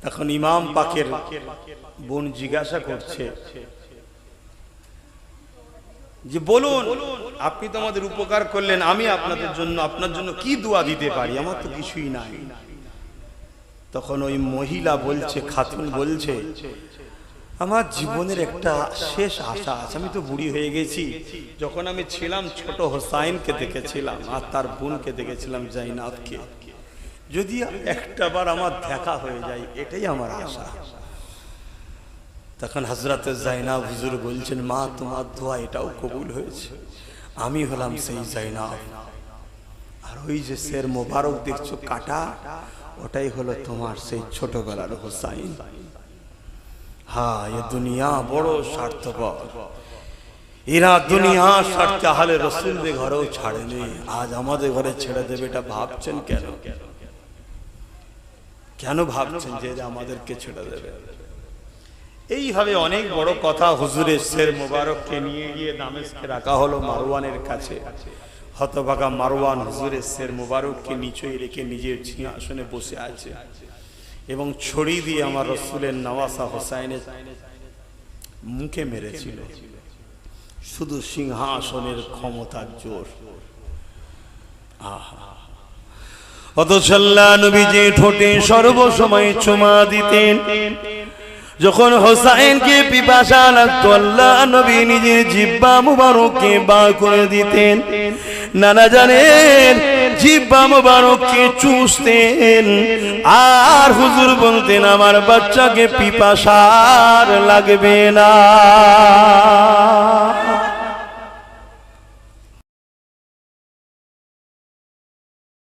তখন ইমাম পাকের বোন জিজ্ঞাসা করছে যে বলুন, আপনি তো আমাদের উপকার করলেন, আমি আপনার জন্য কি দোয়া দিতে পারি? আমার তো কিছুই নাই। তখন ওই মহিলা বলছে, খাতুন বলছে, আমার জীবনের একটা শেষ আশা আছে। আমি তো বুড়ি হয়ে গেছি, যখন আমি ছিলাম ছোট হোসাইনকে দেখেছিলাম আর তার বোনকে দেখেছিলাম জাইনাবকে, যদি একটাবার আমার দেখা হয়ে যায়, এটাই আমার আশা। তখন হযরত জাইনাব হুজুর বলছেন, মা তোমার দোয়া এটাও কবুল হয়েছে, আমি হলাম সেই জাইনাব। আর ওই যে শের মোবারক দেখছো কাটা, ওটাই হলো তোমার সেই ছোটবেলার হোসাইন। হ্যাঁ, এ দুনিয়া বড় স্বার্থপর, এরা দুনিয়া স্বার্থে আহলে রাসূলদের ঘরেও ছাড়েনি, আজ আমাদের ঘরে ছেড়ে দেবে। এটা ভাবছেন কেন? কেন ভাবছেন যে আমাদেরকে ছেড়ে দেবে? এইভাবে অনেক বড় কথা। হুজুরের শের মোবারককে নিয়ে গিয়ে দামেস্কে রাখা হলো মারওয়ানের কাছে। হতভাগা মারওয়ান হুজুরের শের মোবারককে নিচেই রেখে নিজের সিংহাসনে বসে আছে এবং ছড়ি দিয়ে আমার রাসূলের নওয়াসা হোসাইনের মুখে মেরেছিল। শুধু সিংহাসনের ক্ষমতার জোর। আহা, অথচ আল্লাহ নবীজি ঠোঁটে সর্বসময় চুমা দিতেন। যখন হোসাইনকে পিপাসা লাগতো, আল্লাহ নবী নিজের জিহ্বা মুবারককে বার করে দিতেন। নানা জানেন জিহ্বা মুবারককে চুষতেন আর হুজুর বলতেন, আমার বাচ্চাকে পিপাসার লাগবে না।